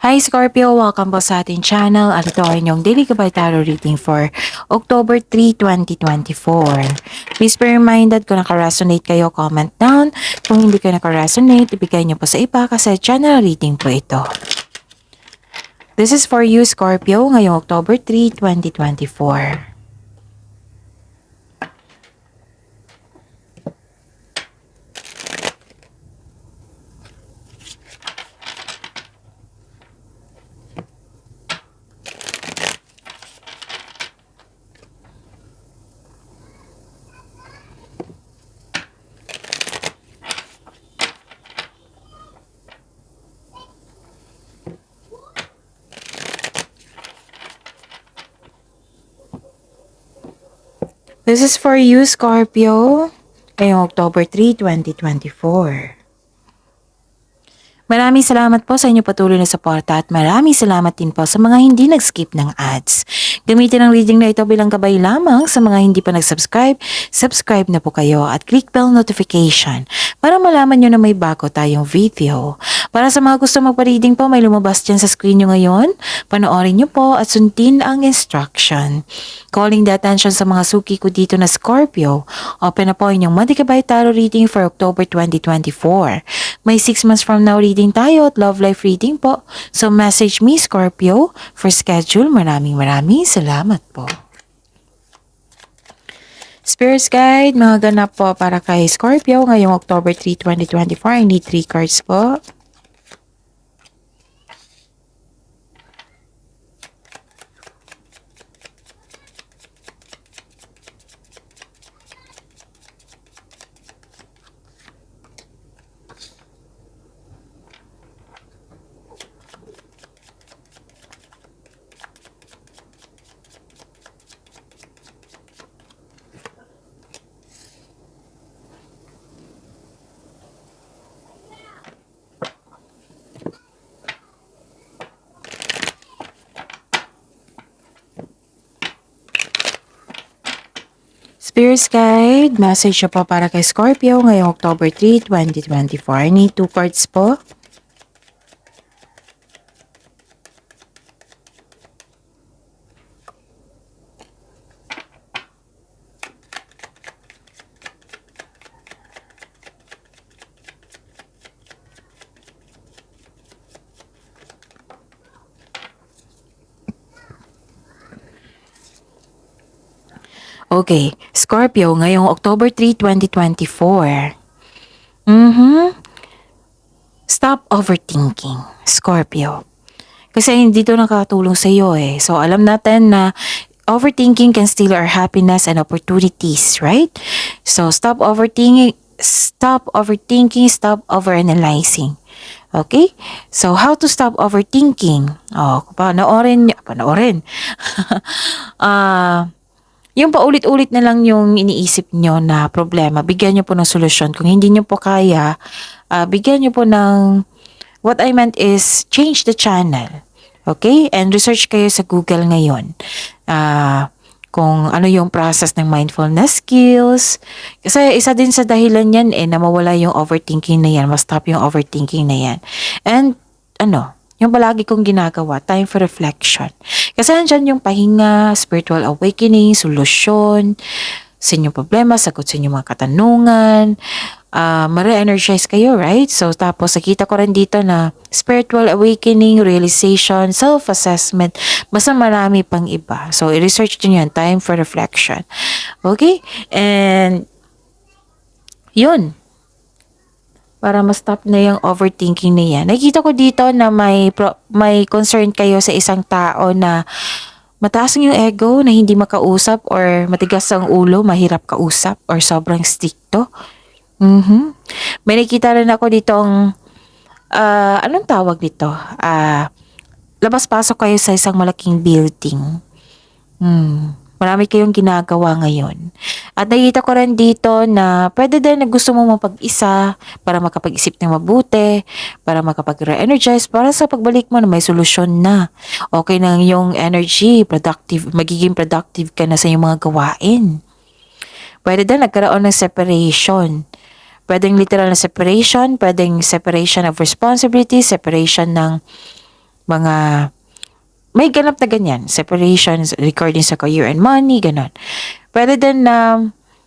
Hi Scorpio! Welcome po sa ating channel at ito ay inyong daily Gabay Tarot reading for October 3, 2024. Please be reminded kung naka-resonate kayo, comment down. Kung hindi kayo naka-resonate, ibigay niyo po sa iba kasi channel reading po ito. This is for you Scorpio ngayong October 3, 2024. This is for you Scorpio ngayong October 3, 2024. Maraming salamat po sa inyong patuloy na suporta at maraming salamat din po sa mga hindi nag-skip ng ads. Gamitin ang reading na ito bilang gabay lamang sa mga hindi pa nag-subscribe. Subscribe na po kayo at click bell notification para malaman nyo na may bago tayong video. Para sa mga gusto magpa-reading po, may lumabas dyan sa screen nyo ngayon. Panoorin nyo po at sundin ang instruction. Calling the attention sa mga suki ko dito na Scorpio. Open na po inyong Monthly Gabay Tarot reading for October 2024. May 6 months from now reading tayo at love life reading po. So message me Scorpio for schedule. Maraming salamat po. Spirits Guide, mga ganap po para kay Scorpio ngayong October 3, 2024. I need 3 cards po. Spirits Guide, message po para kay Scorpio ngayong October 3, 2024. I need 2 cards po. Okay, Scorpio, ngayong October 3, 2024. Stop overthinking, Scorpio. Kasi hindi to nakatulong sa iyo eh. So alam natin na overthinking can steal our happiness and opportunities, right? So stop overthinking, stop overanalyzing. Okay? So how to stop overthinking? Oh, panoorin. Yung paulit-ulit na lang yung iniisip nyo na problema, bigyan nyo po ng solusyon. Kung hindi nyo po kaya, bigyan nyo po ng, what I meant is, change the channel. Okay? And research kayo sa Google ngayon. Kung ano yung process ng mindfulness skills. Kasi isa din sa dahilan yan na mawala yung overthinking na yan. Mas stop yung overthinking na yan. And, yung palagi kong ginagawa, time for reflection. Kasi nandyan yung pahinga, spiritual awakening, solusyon, sa inyong problema, sagot sa inyong mga katanungan, ma-re-energize kayo, right? So, tapos nakita ko rin dito na spiritual awakening, realization, self-assessment, basta marami pang iba. So, i-research din yan, time for reflection. Okay? And, yun. Para ma-stop na yung overthinking na yan. Nakikita ko dito na may concern kayo sa isang tao na mataas yung ego, na hindi makausap or matigas ang ulo, mahirap kausap or sobrang stricto. May nakita rin ako ditong, anong tawag dito? Labas-pasok kayo sa isang malaking building. Marami kayong ginagawa ngayon. At nakita ko rin dito na pwede din na gusto mo mapag-isa para makapag-isip ng mabuti, para makapag-re-energize, para sa pagbalik mo na may solusyon na. Okay na yung energy, productive, magiging productive ka na sa iyong mga gawain. Pwede din nagkaroon ng separation. Pwedeng literal na separation, pwedeng separation of responsibility, separation ng mga may ganap na ganyan, separations, regarding sa career and money, ganon. Pwede din na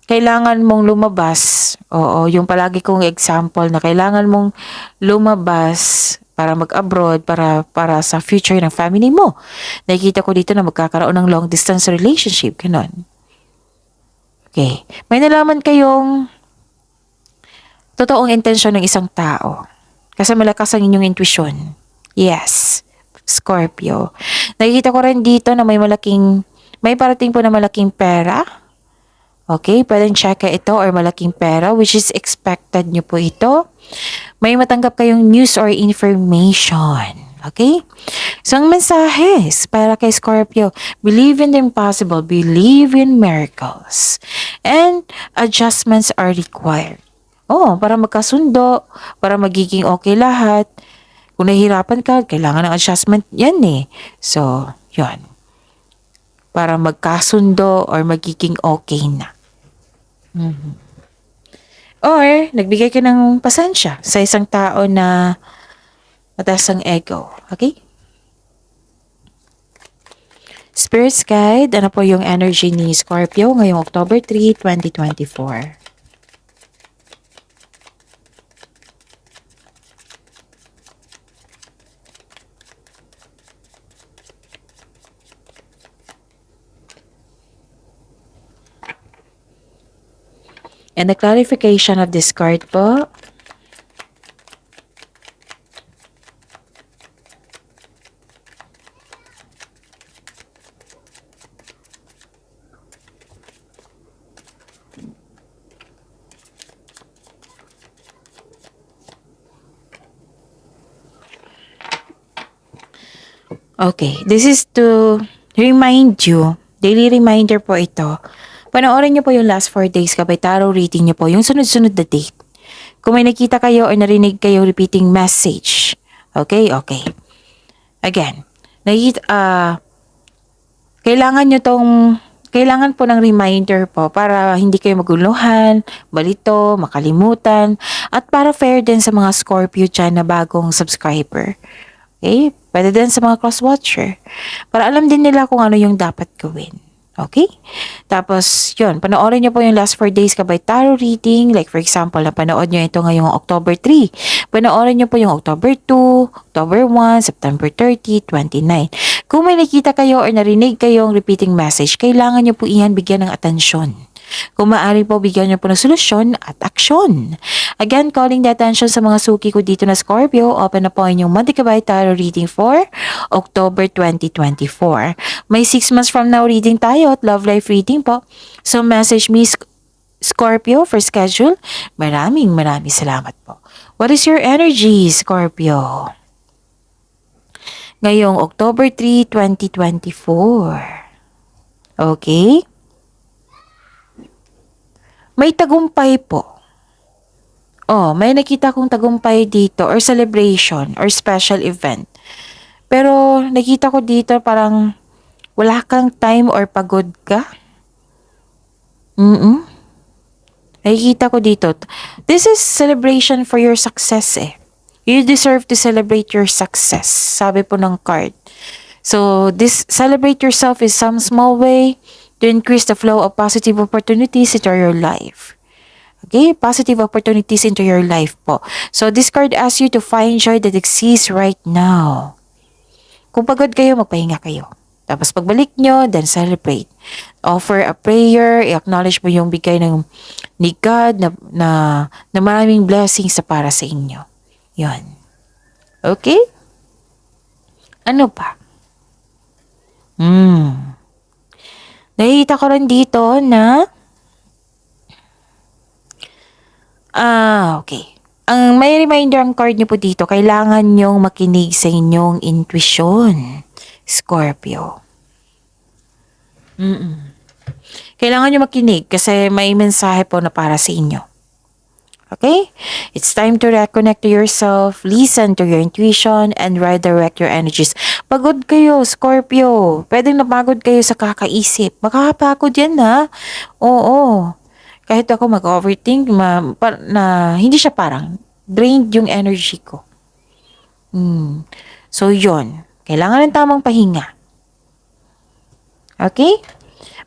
kailangan mong lumabas. Oo, yung palagi kong example na kailangan mong lumabas para mag-abroad, para sa future ng family mo. Nakikita ko dito na magkakaroon ng long distance relationship, ganon. Okay. May nalaman kayong totoong intensyon ng isang tao. Kasi malakas ang inyong intuition. Yes. Scorpio. Nakikita ko rin dito na may parating po na malaking pera. Okay, pwedeng check ito or malaking pera which is expected nyo po ito. May matanggap kayong news or information. Okay? So, ang mensahe para kay Scorpio, believe in the impossible, believe in miracles, and adjustments are required. Oh, para magkasundo, para magiging okay lahat. Kung nahihirapan ka, kailangan ng adjustment yan eh. So, yun. Para magkasundo or magiging okay na. Or, nagbigay ka ng pasensya sa isang tao na mataas ang ego. Okay? Spirit's Guide, ano po yung energy ni Scorpio ngayong October 3, 2024? And the clarification of this card po. Okay, this is to remind you, daily reminder po ito. Panoorin niyo po yung last 4 days kabay tarot reading niyo po, yung sunod-sunod na date. Kung may nakita kayo or narinig kayo repeating message. Okay, okay. Again, kailangan po ng reminder po para hindi kayo maguluhan, balito, makalimutan, at para fair din sa mga Scorpio dyan na bagong subscriber. Okay? Pwede din sa mga cross-watcher. Para alam din nila kung ano yung dapat gawin. Okay? Tapos, yun, panoorin nyo po yung last 4 days kabay tarot reading. Like, for example, napanood nyo ito ngayong October 3. Panoorin nyo po yung October 2, October 1, September 30, 29. Kung may nakita kayo or narinig kayong repeating message, kailangan nyo po iyan bigyan ng atensyon. Kung maaari po, bigyan niyo po ng solusyon at aksyon. Again, calling the attention sa mga suki ko dito na Scorpio, open na po inyong Monday Kabay Tarot reading for October 2024. May 6 months from now reading tayo at love life reading po. So message me Scorpio for schedule. Maraming salamat po. What is your energy, Scorpio? Ngayong October 3, 2024. Okay? May tagumpay po. Oh, may nakita kong tagumpay dito or celebration or special event. Pero nakita ko dito parang wala kang time or pagod ka. Nakikita ko dito. This is celebration for your success eh. You deserve to celebrate your success. Sabi po ng card. So, this celebrate yourself in some small way to increase the flow of positive opportunities into your life. Okay? Positive opportunities into your life po. So, this card asks you to find joy that exists right now. Kung pagod kayo, magpahinga kayo. Tapos pagbalik nyo, then celebrate. Offer a prayer, i-acknowledge mo yung bigay ni God na maraming blessings sa para sa inyo. Yun. Okay? Ano pa? Nakikita ko rin dito na okay. Ang may reminder ang card niyo po dito, kailangan nyong makinig sa inyong intuition, Scorpio. Kailangan nyo makinig kasi may mensahe po na para sa inyo. Okay? It's time to reconnect to yourself, listen to your intuition, and redirect your energies. Pagod kayo, Scorpio. Pwedeng napagod kayo sa kakaisip. Makakapagod yan ha. Oo. Kahit ako mag-overthink, na hindi siya parang drained yung energy ko. So, yon. Kailangan ng tamang pahinga. Okay?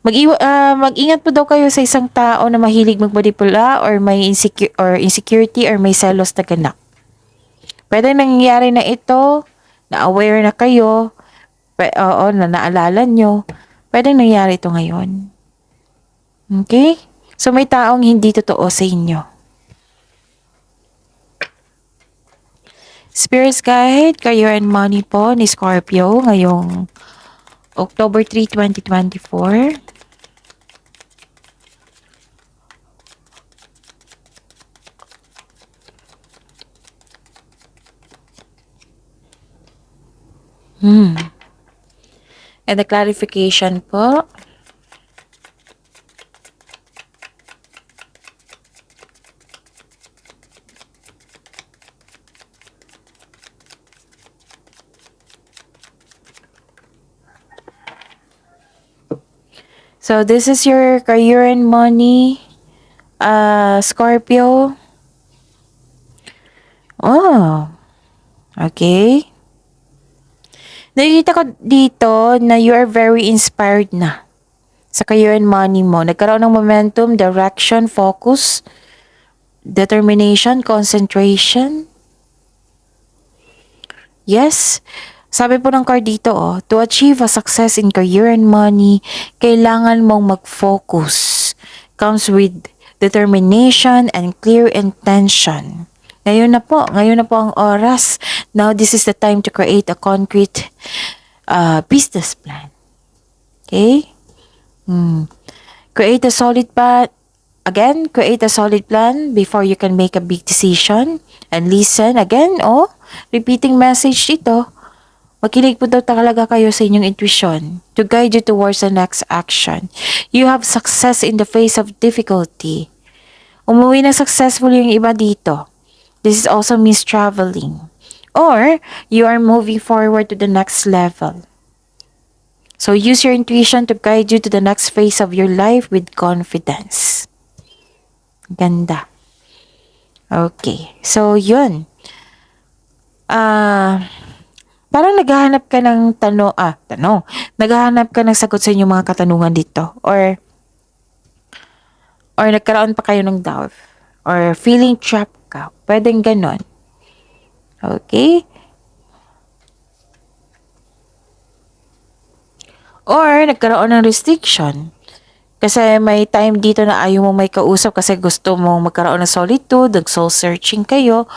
Mag-ingat po daw kayo sa isang tao na mahilig magmanipula or may insecurity or may selos na ganap. Pwede nangyayari na ito, na aware na kayo, oo, na naalala nyo. Pwede nangyayari ito ngayon. Okay? So may taong hindi totoo sa inyo. Spirits Guide, Career and Money po ni Scorpio ngayong October 3, 2024. And the clarification po. So this is your career and money, Scorpio. Oh, okay. Nakikita ko dito na you are very inspired na sa career and money mo. Nagkaroon ng momentum, direction, focus, determination, concentration. Yes. Sabi po ng card dito, to achieve a success in career and money, kailangan mong mag-focus. Comes with determination and clear intention. Ngayon na po ang oras. Now, this is the time to create a concrete business plan. Okay? Create a solid plan. Again, create a solid plan before you can make a big decision. And listen, again, repeating message dito. Makinig po daw talaga kayo sa inyong intuition to guide you towards the next action. You have success in the face of difficulty. Umuwi na successful yung iba dito. This is also means traveling. Or, you are moving forward to the next level. So, use your intuition to guide you to the next phase of your life with confidence. Ganda. Okay. So, yun. Parang naghahanap ka ng tanong. Naghahanap ka ng sagot sa inyong mga katanungan dito. Or nagkaroon pa kayo ng doubt. Or feeling trapped ka. Pwedeng ganon. Okay? Or nagkaroon ng restriction. Kasi may time dito na ayaw mo may kausap kasi gusto mong magkaroon ng solitude, nag-soul searching kayo.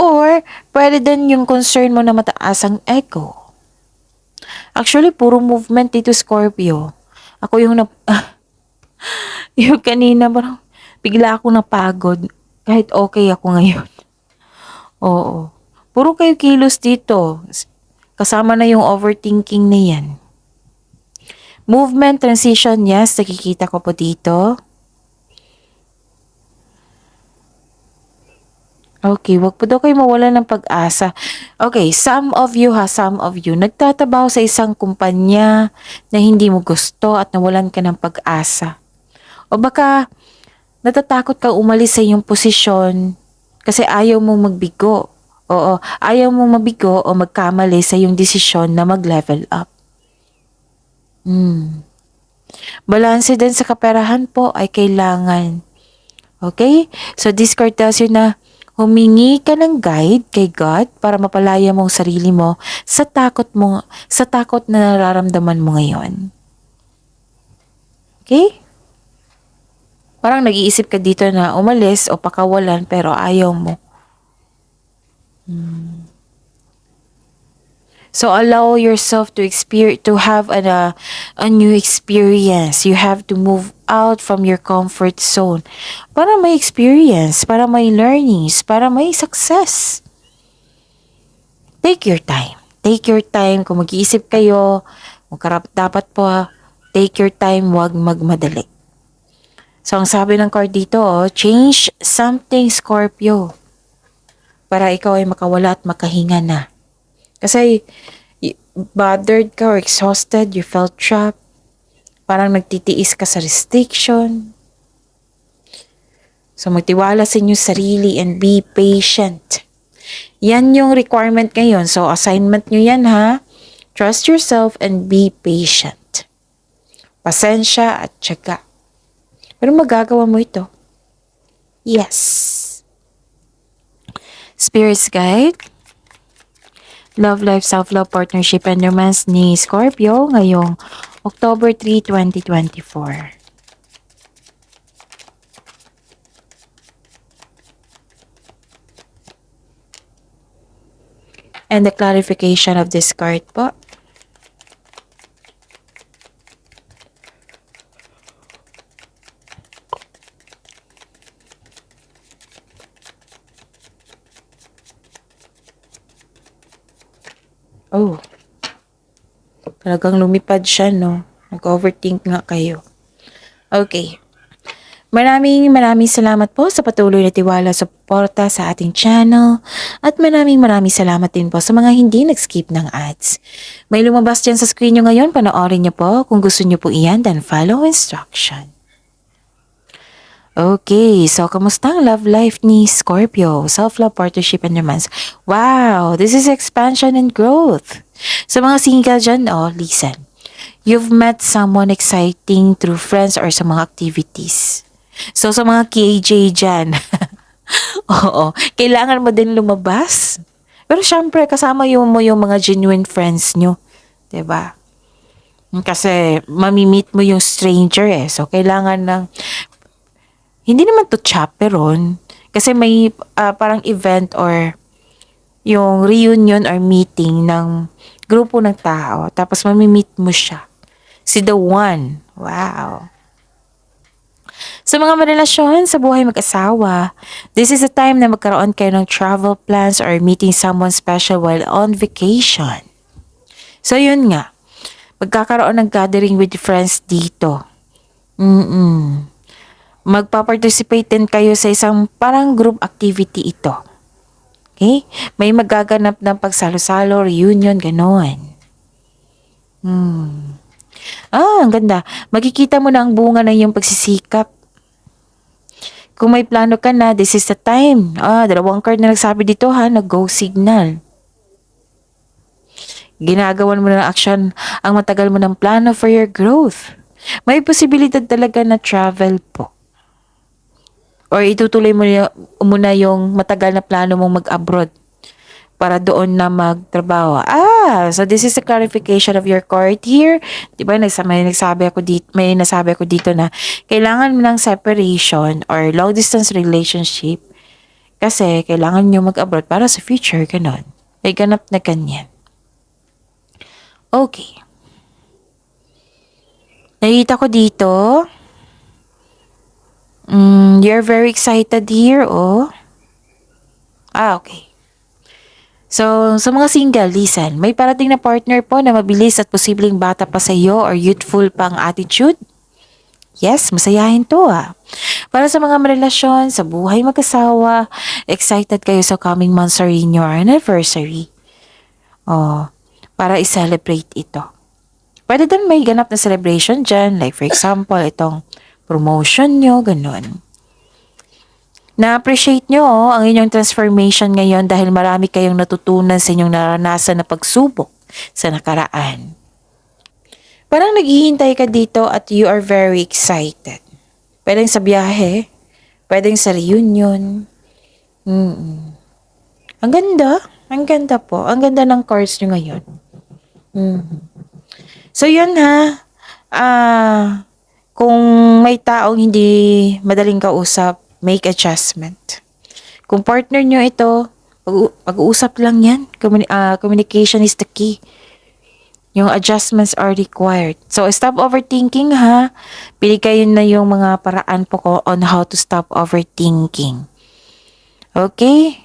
Or, pwede din yung concern mo na mataas ang ego. Actually, puro movement dito, Scorpio. Ako yung yung kanina, parang bigla ako napagod. Kahit okay ako ngayon. Oo. Puro kayo kilos dito. Kasama na yung overthinking na yan. Movement, transition, yes. Nakikita ko po dito. Okay, wag po daw kayo mawala ng pag-asa. Okay, some of you, nagtatrabaho sa isang kumpanya na hindi mo gusto at nawalan ka ng pag-asa. O baka natatakot ka umalis sa iyong posisyon kasi ayaw mong magbigo. Oo, ayaw mong mabigo o magkamali sa iyong desisyon na mag-level up. Balanse din sa kaperahan po ay kailangan. Okay? So this card tells you na humingi ka ng guide kay God para mapalaya mong sarili mo sa takot na nararamdaman mo ngayon. Okay? Parang nag-iisip ka dito na umalis o pakawalan pero ayaw mo. So allow yourself to have a new experience. You have to move out from your comfort zone para may experience, para may learnings, para may success. Take your time. Take your time. Kung mag-iisip kayo, dapat po, take your time, wag magmadali. So ang sabi ng card dito, change something, Scorpio, para ikaw ay makawala at makahinga na. Kasi bothered ka or exhausted, you felt trapped, parang nagtitiis ka sa restriction. So magtiwala sa inyong sarili and be patient. Yan yung requirement ngayon. So, assignment nyo yan ha. Trust yourself and be patient. Pasensya at tiyaga. Pero magagawa mo ito. Yes. Spirits Guide, Love Life, Self-Love, Partnership, and Romance ni Scorpio ngayong October 3, 2024. And the clarification of this card po. Oh, talagang lumipad siya, no? Nag-overthink nga kayo. Okay. Maraming salamat po sa patuloy na tiwala sa suporta sa ating channel at maraming salamat din po sa mga hindi nag-skip ng ads. May lumabas dyan sa screen nyo ngayon, panoorin nyo po. Kung gusto nyo po iyan, then follow instruction. Okay, so kamusta ang love life ni Scorpio? Self-love, partnership, and romance. Wow, this is expansion and growth. Sa mga single dyan, listen. You've met someone exciting through friends or sa mga activities. So sa mga KJ dyan, oo, kailangan mo din lumabas. Pero syempre, kasama mo yung mga genuine friends nyo. 'Di ba? Kasi mamimit mo yung stranger So kailangan ng hindi naman to chaperon kasi may parang event or yung reunion or meeting ng grupo ng tao tapos mamimit mo siya. Si the one. Wow. Sa mga marelasyon sa buhay mag-asawa, this is a time na magkaroon kayo ng travel plans or meeting someone special while on vacation. So yun nga, magkakaroon ng gathering with friends dito. Magpa-participate din kayo sa isang parang group activity ito. Okay? May magaganap ng pagsalo-salo, reunion, gano'n. Ang ganda. Makikita mo na ang bunga ng iyong pagsisikap. Kung may plano ka na, this is the time. Dalawang card na nagsabi dito nag-go signal. Ginagawan mo na ng action ang matagal mo ng plano for your growth. May posibilidad talaga na travel po. Or itutuloy mo muna yung matagal na plano mong mag-abroad para doon na magtrabaho. So this is a clarification of your card here. Diba, may nasabi ako dito na kailangan mo ng separation or long distance relationship kasi kailangan nyo mag-abroad para sa future, ganon. May ganap na ganyan. Okay. Nakita ko dito, you're very excited here, okay. So, sa mga single, listen, may parating na partner po na mabilis at posibleng bata pa sa iyo or youthful pa ang attitude? Yes, masayahin to Para sa mga marelasyon, sa buhay mag-asawa, excited kayo sa coming months or in your anniversary. Para i-celebrate ito. Pwede din may ganap na celebration dyan, like for example, itong promotion nyo, ganun. Na-appreciate nyo ang inyong transformation ngayon dahil marami kayong natutunan sa inyong naranasan na pagsubok sa nakaraan. Parang naghihintay ka dito at you are very excited. Pwedeng sa biyahe, pwedeng sa reunion. Ang ganda po. Ang ganda ng cards nyo ngayon. So yun kung may taong hindi madaling kausap, make adjustment. Kung partner nyo ito, pag-uusap lang yan. Communication is the key. Yung adjustments are required. So, stop overthinking Pili kayo na yung mga paraan po on how to stop overthinking. Okay?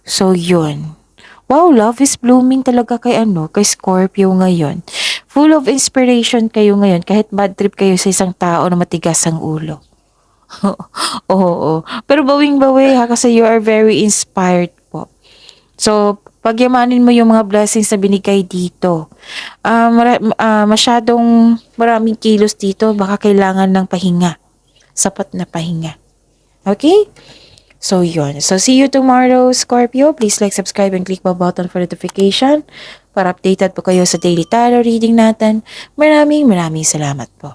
So, yun. Wow, love is blooming talaga kay Scorpio ngayon. Full of inspiration kayo ngayon kahit bad trip kayo sa isang tao na matigas ang ulo. Oo. Pero bawing-bawi kasi you are very inspired po. So, pagyamanin mo yung mga blessings na binigay dito. Masyadong maraming kilos dito, baka kailangan ng pahinga. Sapat na pahinga. Okay? So, yun. So, see you tomorrow, Scorpio. Please like, subscribe, and click the button for notification para updated po kayo sa daily tarot reading natin. Maraming salamat po.